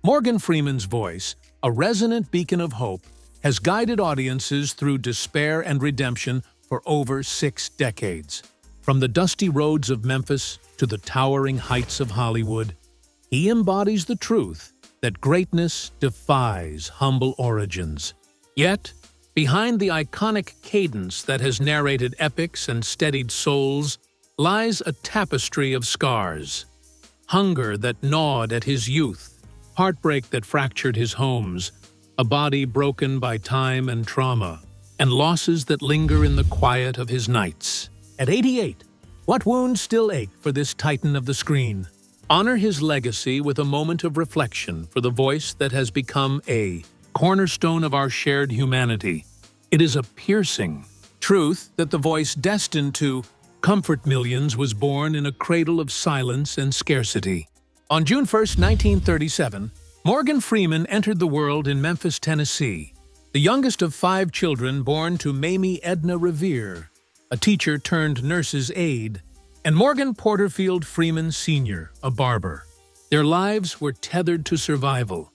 Morgan Freeman's voice, a resonant beacon of hope, has guided audiences through despair and redemption for over 6 decades. From the dusty roads of Memphis to the towering heights of Hollywood, he embodies the truth that greatness defies humble origins. Yet, behind the iconic cadence that has narrated epics and steadied souls lies a tapestry of scars. Hunger that gnawed at his youth, heartbreak that fractured his homes, a body broken by time and trauma, and losses that linger in the quiet of his nights. At 88, what wounds still ache for this titan of the screen? Honor his legacy with a moment of reflection for the voice that has become a cornerstone of our shared humanity. It is a piercing truth that the voice destined to comfort millions was born in a cradle of silence and scarcity. On June 1, 1937, Morgan Freeman entered the world in Memphis, Tennessee, the youngest of 5 children born to Mamie Edna Revere, a teacher turned nurse's aide, and Morgan Porterfield Freeman Sr., a barber. Their lives were tethered to survival,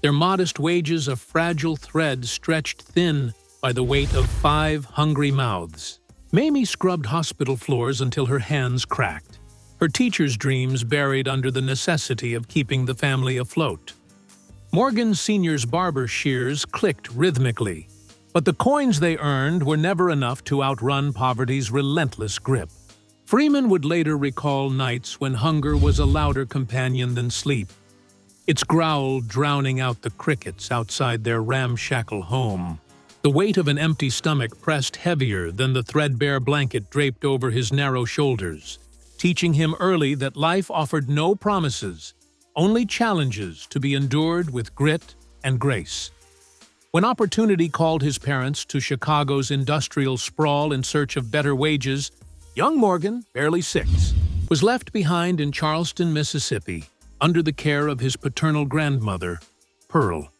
their modest wages a fragile thread stretched thin by the weight of 5 hungry mouths. Mamie scrubbed hospital floors until her hands cracked, her teacher's dreams buried under the necessity of keeping the family afloat. Morgan Sr.'s barber shears clicked rhythmically, but the coins they earned were never enough to outrun poverty's relentless grip. Freeman would later recall nights when hunger was a louder companion than sleep, its growl drowning out the crickets outside their ramshackle home. The weight of an empty stomach pressed heavier than the threadbare blanket draped over his narrow shoulders, teaching him early that life offered no promises, only challenges to be endured with grit and grace. When opportunity called his parents to Chicago's industrial sprawl in search of better wages, young Morgan, barely 6, was left behind in Charleston, Mississippi, under the care of his paternal grandmother, Pearl.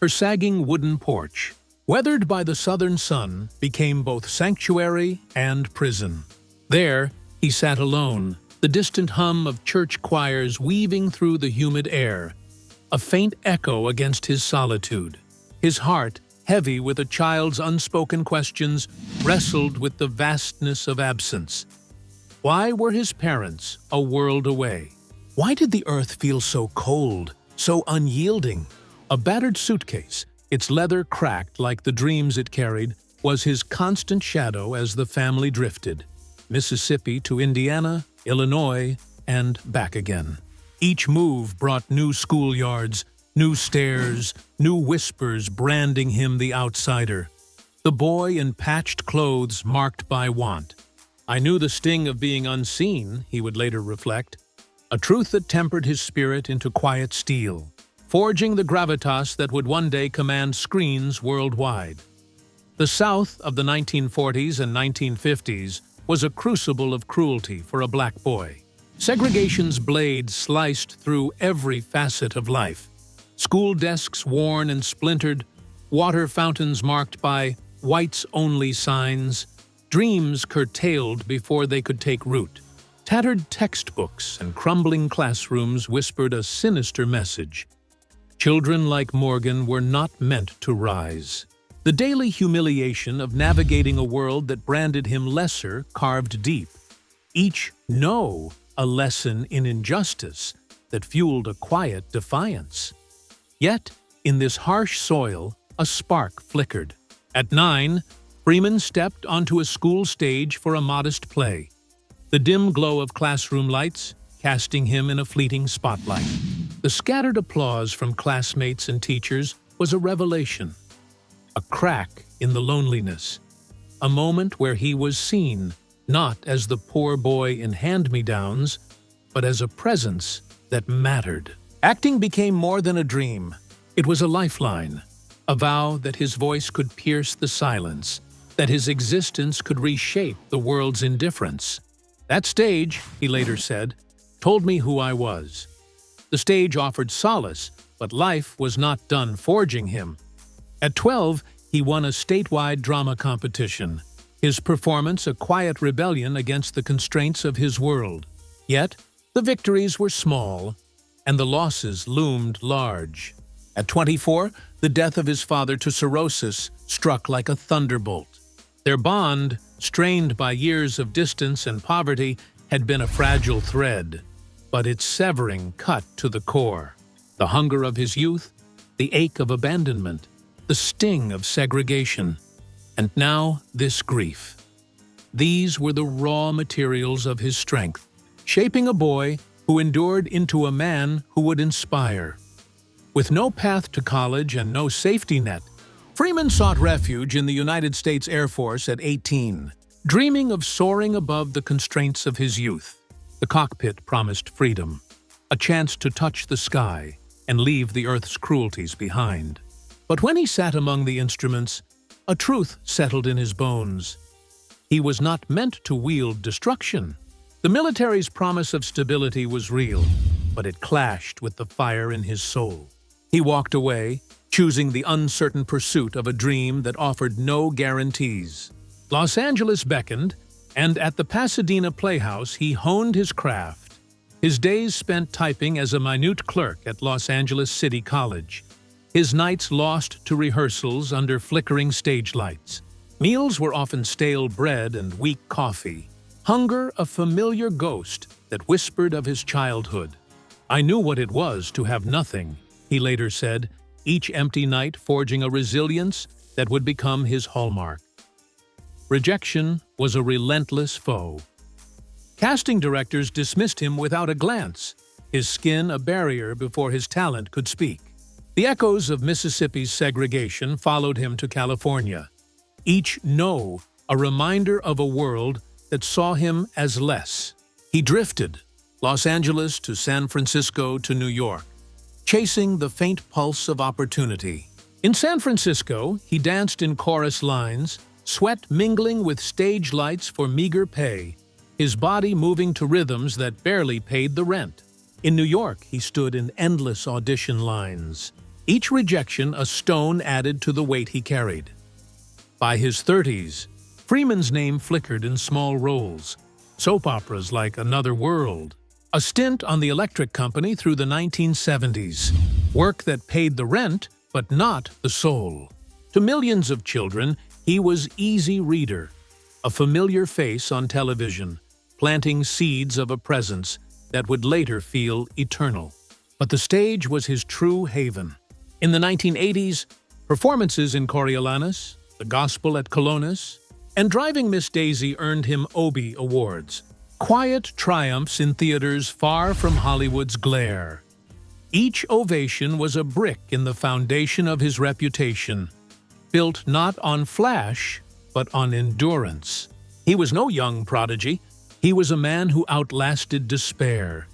Her sagging wooden porch, weathered by the southern sun, became both sanctuary and prison. There, he sat alone, the distant hum of church choirs weaving through the humid air, a faint echo against his solitude. His heart, heavy with a child's unspoken questions, wrestled with the vastness of absence. Why were his parents a world away? Why did the earth feel so cold, so unyielding? A battered suitcase, its leather cracked like the dreams it carried, was his constant shadow as the family drifted. Mississippi to Indiana, Illinois, and back again. Each move brought new schoolyards, new stares, new whispers branding him the outsider. The boy in patched clothes marked by want. I knew the sting of being unseen, he would later reflect, a truth that tempered his spirit into quiet steel, forging the gravitas that would one day command screens worldwide. The South of the 1940s and 1950s was a crucible of cruelty for a black boy. Segregation's blade sliced through every facet of life. School desks worn and splintered, water fountains marked by whites-only signs, dreams curtailed before they could take root. Tattered textbooks and crumbling classrooms whispered a sinister message. Children like Morgan were not meant to rise. The daily humiliation of navigating a world that branded him lesser carved deep. Each no, a lesson in injustice that fueled a quiet defiance. Yet, in this harsh soil, a spark flickered. At 9, Freeman stepped onto a school stage for a modest play, the dim glow of classroom lights casting him in a fleeting spotlight. The scattered applause from classmates and teachers was a revelation, a crack in the loneliness, a moment where he was seen not as the poor boy in hand-me-downs, but as a presence that mattered. Acting became more than a dream. It was a lifeline, a vow that his voice could pierce the silence, that his existence could reshape the world's indifference. That stage, he later said, told me who I was. The stage offered solace, but life was not done forging him. At 12, he won a statewide drama competition, his performance a quiet rebellion against the constraints of his world. Yet, the victories were small. and the losses loomed large. At 24, the death of his father to cirrhosis struck like a thunderbolt. Their bond, strained by years of distance and poverty, had been a fragile thread, but its severing cut to the core. The hunger of his youth, the ache of abandonment, the sting of segregation, and now this grief. These were the raw materials of his strength, shaping a boy who endured into a man who would inspire. With no path to college and no safety net, Freeman sought refuge in the United States Air Force at 18, dreaming of soaring above the constraints of his youth. The cockpit promised freedom, a chance to touch the sky and leave the Earth's cruelties behind. But when he sat among the instruments, a truth settled in his bones. He was not meant to wield destruction. The military's promise of stability was real, but it clashed with the fire in his soul. He walked away, choosing the uncertain pursuit of a dream that offered no guarantees. Los Angeles beckoned, and at the Pasadena Playhouse he honed his craft. His days spent typing as a minute clerk at Los Angeles City College. His nights lost to rehearsals under flickering stage lights. Meals were often stale bread and weak coffee. Hunger a familiar ghost that whispered of his childhood. "I knew what it was to have nothing," he later said, each empty night forging a resilience that would become his hallmark. Rejection was a relentless foe. Casting directors dismissed him without a glance, his skin a barrier before his talent could speak. The echoes of Mississippi's segregation followed him to California. Each no, a reminder of a world that saw him as less. He drifted, Los Angeles to San Francisco to New York, chasing the faint pulse of opportunity. In San Francisco, he danced in chorus lines, sweat mingling with stage lights for meager pay, his body moving to rhythms that barely paid the rent. In New York, he stood in endless audition lines, each rejection a stone added to the weight he carried. By his 30s, Freeman's name flickered in small roles, soap operas like Another World, a stint on the electric company through the 1970s, work that paid the rent but not the soul. To millions of children, he was easy reader, a familiar face on television, planting seeds of a presence that would later feel eternal. But the stage was his true haven. In the 1980s, performances in Coriolanus, The Gospel at Colonus, and Driving Miss Daisy earned him Obie Awards, quiet triumphs in theaters far from Hollywood's glare. Each ovation was a brick in the foundation of his reputation, built not on flash, but on endurance. He was no young prodigy. He was a man who outlasted despair.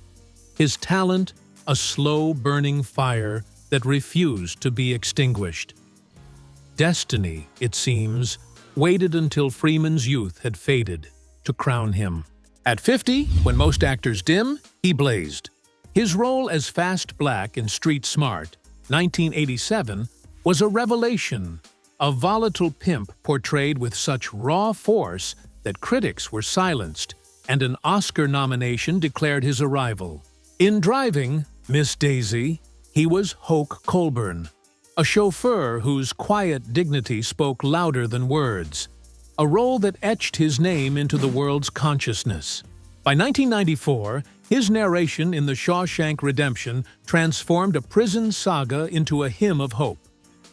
His talent, a slow-burning fire that refused to be extinguished. Destiny, it seems, waited until Freeman's youth had faded to crown him. At 50, when most actors dim, he blazed. His role as Fast Black in Street Smart, 1987, was a revelation, a volatile pimp portrayed with such raw force that critics were silenced, and an Oscar nomination declared his arrival. In Driving Miss Daisy, he was Hoke Colburn, a chauffeur whose quiet dignity spoke louder than words, a role that etched his name into the world's consciousness. By 1994, his narration in The Shawshank Redemption transformed a prison saga into a hymn of hope,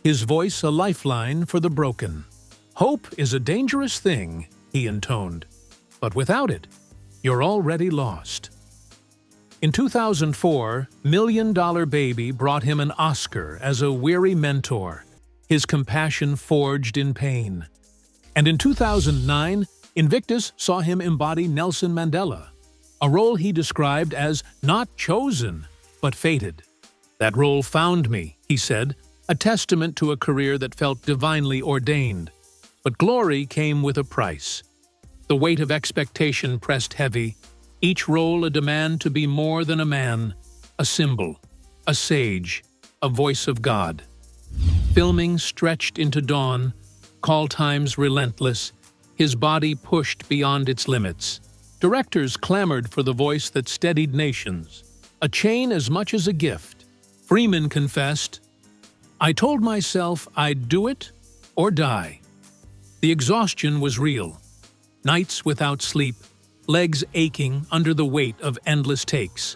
his voice a lifeline for the broken. "Hope is a dangerous thing," he intoned, "but without it, you're already lost." In 2004, Million Dollar Baby brought him an Oscar as a weary mentor, his compassion forged in pain. And in 2009, Invictus saw him embody Nelson Mandela, a role he described as not chosen, but fated. "That role found me," he said, a testament to a career that felt divinely ordained. But glory came with a price. The weight of expectation pressed heavy, each role a demand to be more than a man, a symbol, a sage, a voice of God. Filming stretched into dawn, call times relentless, his body pushed beyond its limits. Directors clamored for the voice that steadied nations, a chain as much as a gift. Freeman confessed, "I told myself I'd do it or die." The exhaustion was real. Nights without sleep, legs aching under the weight of endless takes.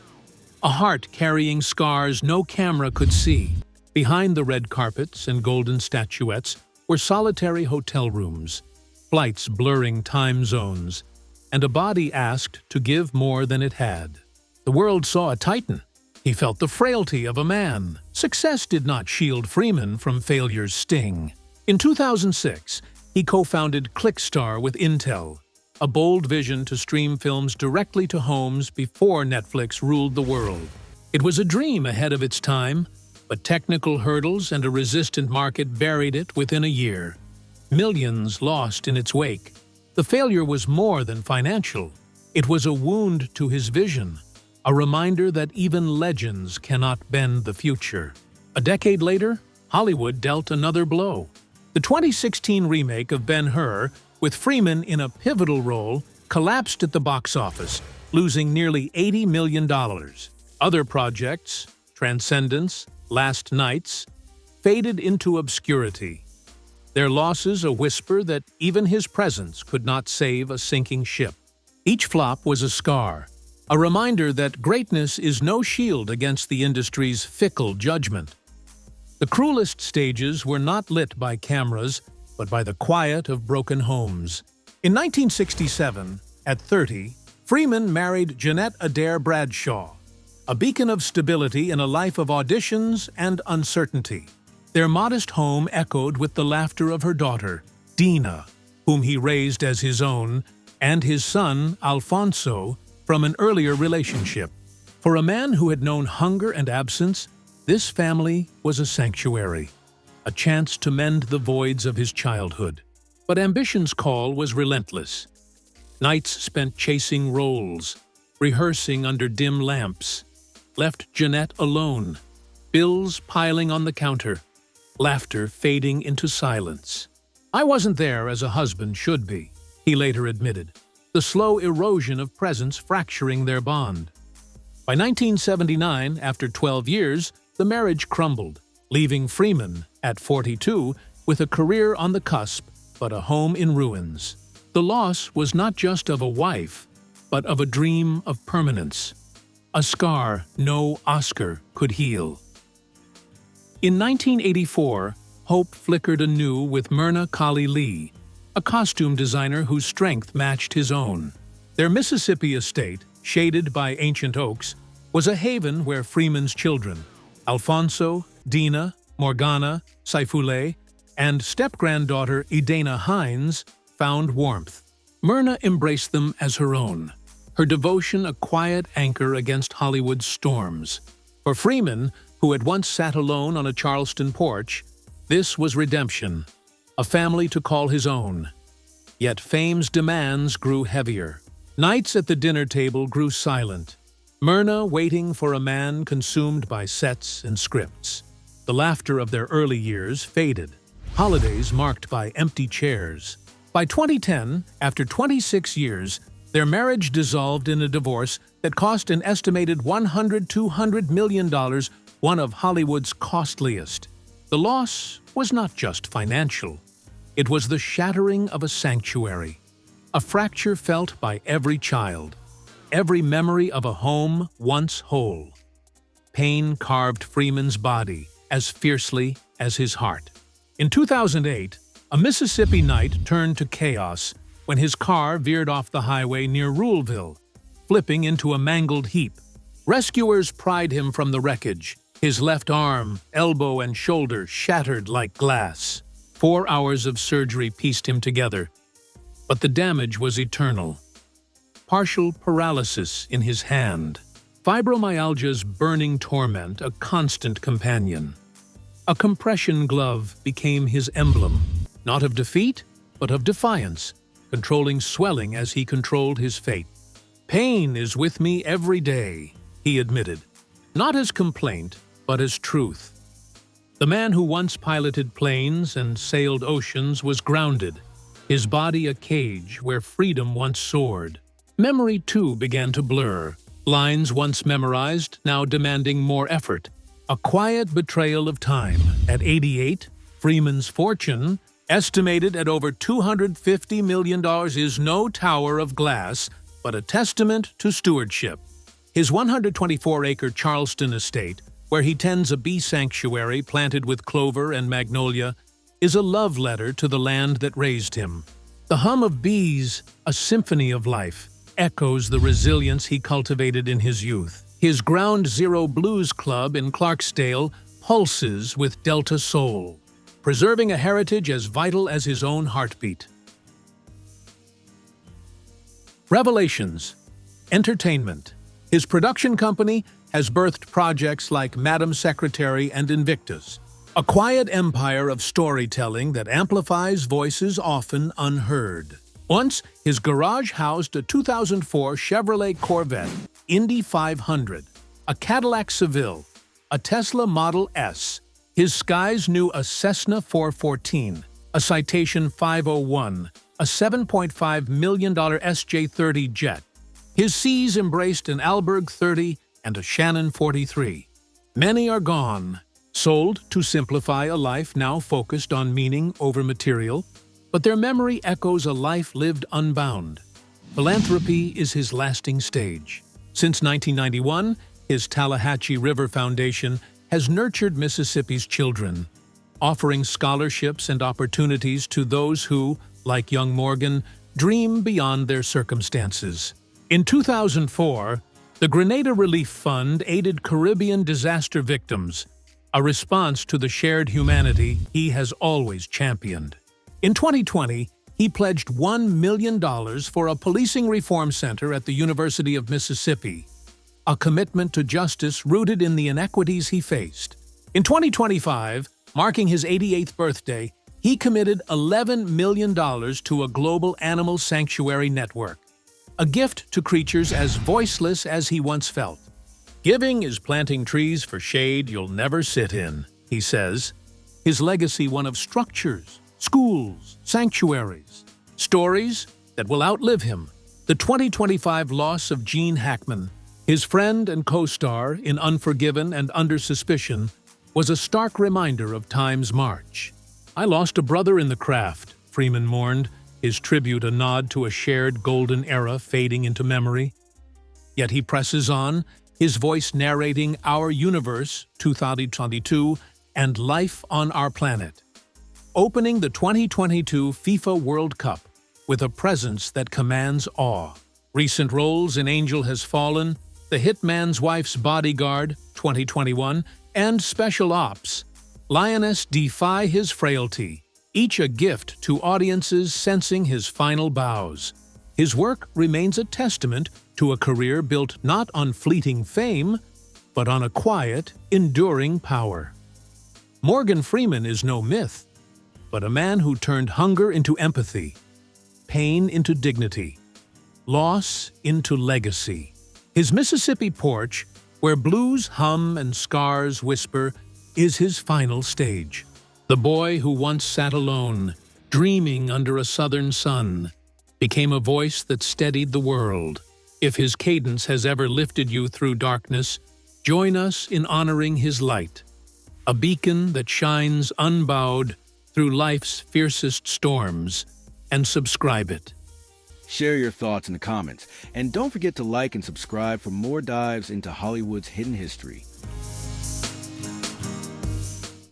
A heart carrying scars no camera could see. Behind the red carpets and golden statuettes were solitary hotel rooms, flights blurring time zones, and a body asked to give more than it had. The world saw a titan. He felt the frailty of a man. Success did not shield Freeman from failure's sting. In 2006, he co-founded Clickstar with Intel, a bold vision to stream films directly to homes before Netflix ruled the world. It was a dream ahead of its time, but technical hurdles and a resistant market buried it within a year. Millions lost in its wake. The failure was more than financial. It was a wound to his vision, a reminder that even legends cannot bend the future. A decade later, Hollywood dealt another blow. The 2016 remake of Ben-Hur, with Freeman in a pivotal role, collapsed at the box office, losing nearly $80 million. Other projects, Transcendence, Last Nights, faded into obscurity. Their losses a whisper that even his presence could not save a sinking ship. Each flop was a scar, a reminder that greatness is no shield against the industry's fickle judgment. The cruelest stages were not lit by cameras, but by the quiet of broken homes. In 1967, at 30, Freeman married Jeanette Adair Bradshaw, a beacon of stability in a life of auditions and uncertainty. Their modest home echoed with the laughter of her daughter, Dina, whom he raised as his own, and his son, Alfonso, from an earlier relationship. For a man who had known hunger and absence, this family was a sanctuary, a chance to mend the voids of his childhood. But ambition's call was relentless. Nights spent chasing roles, rehearsing under dim lamps, left Jeanette alone, bills piling on the counter, laughter fading into silence. "I wasn't there as a husband should be," he later admitted, the slow erosion of presence fracturing their bond. By 1979, after 12 years, the marriage crumbled, leaving Freeman, at 42, with a career on the cusp, but a home in ruins. The loss was not just of a wife, but of a dream of permanence, a scar no Oscar could heal. In 1984, hope flickered anew with Myrna Colley Lee, a costume designer whose strength matched his own. Their Mississippi estate, shaded by ancient oaks, was a haven where Freeman's children, Alfonso, Dina, Morgana, Saifuleh, and step-granddaughter Edana Hines, found warmth. Myrna embraced them as her own, her devotion a quiet anchor against Hollywood's storms. For Freeman, who had once sat alone on a Charleston porch, this was redemption, a family to call his own. Yet fame's demands grew heavier. Nights at the dinner table grew silent, Myrna waiting for a man consumed by sets and scripts. The laughter of their early years faded, holidays marked by empty chairs. By 2010, after 26 years, their marriage dissolved in a divorce that cost an estimated $100–200 million, one of Hollywood's costliest. The loss was not just financial. It was the shattering of a sanctuary, a fracture felt by every child, every memory of a home once whole. Pain carved Freeman's body as fiercely as his heart. In 2008, a Mississippi night turned to chaos when his car veered off the highway near Ruleville, flipping into a mangled heap. Rescuers pried him from the wreckage, his left arm, elbow, and shoulder shattered like glass. 4 hours of surgery pieced him together, but the damage was eternal. Partial paralysis in his hand, fibromyalgia's burning torment a constant companion. A compression glove became his emblem, not of defeat, but of defiance, controlling swelling as he controlled his fate. "Pain is with me every day," he admitted, not as complaint, but as truth. The man who once piloted planes and sailed oceans was grounded, his body a cage where freedom once soared. Memory, too, began to blur, Lines once memorized, now demanding more effort. A quiet betrayal of time. At 88, Freeman's fortune, estimated at over $250 million, is no tower of glass, but a testament to stewardship. His 124-acre Charleston estate, where he tends a bee sanctuary planted with clover and magnolia, is a love letter to the land that raised him. The hum of bees, a symphony of life, echoes the resilience he cultivated in his youth. His Ground Zero Blues Club in Clarksdale pulses with Delta soul, preserving a heritage as vital as his own heartbeat. Revelations. Entertainment. His production company has birthed projects like Madam Secretary and Invictus, a quiet empire of storytelling that amplifies voices often unheard. Once, his garage housed a 2004 Chevrolet Corvette Indy 500, a Cadillac Seville, a Tesla Model S. His skies knew a Cessna 414, a Citation 501, a $7.5 million SJ-30 jet. His seas embraced an Alberg 30 and a Shannon 43. Many are gone, sold to simplify a life now focused on meaning over material, but their memory echoes a life lived unbound. Philanthropy is his lasting stage. Since 1991, his Tallahatchie River Foundation has nurtured Mississippi's children, offering scholarships and opportunities to those who, like young Morgan, dream beyond their circumstances. In 2004, the Grenada Relief Fund aided Caribbean disaster victims, a response to the shared humanity he has always championed. In 2020, he pledged $1 million for a policing reform center at the University of Mississippi, a commitment to justice rooted in the inequities he faced. In 2025, marking his 88th birthday, he committed $11 million to a global animal sanctuary network, a gift to creatures as voiceless as he once felt. "Giving is planting trees for shade you'll never sit in," he says. His legacy one of structures, schools, sanctuaries, stories that will outlive him. The 2025 loss of Gene Hackman, his friend and co-star in Unforgiven and Under Suspicion, was a stark reminder of time's march. "I lost a brother in the craft," Freeman mourned, his tribute a nod to a shared golden era fading into memory. Yet he presses on, his voice narrating Our Universe 2022 and Life on Our Planet, opening the 2022 FIFA World Cup with a presence that commands awe. Recent roles in Angel Has Fallen, The Hitman's Wife's Bodyguard 2021, and Special Ops, Lioness Defy His Frailty, each a gift to audiences sensing his final bows. His work remains a testament to a career built not on fleeting fame, but on a quiet, enduring power. Morgan Freeman is no myth, but a man who turned hunger into empathy, pain into dignity, loss into legacy. His Mississippi porch, where blues hum and scars whisper, is his final stage. The boy who once sat alone, dreaming under a southern sun, became a voice that steadied the world. If his cadence has ever lifted you through darkness, join us in honoring his light, a beacon that shines unbowed through life's fiercest storms, and subscribe it. Share your thoughts in the comments, and don't forget to like and subscribe for more dives into Hollywood's hidden history.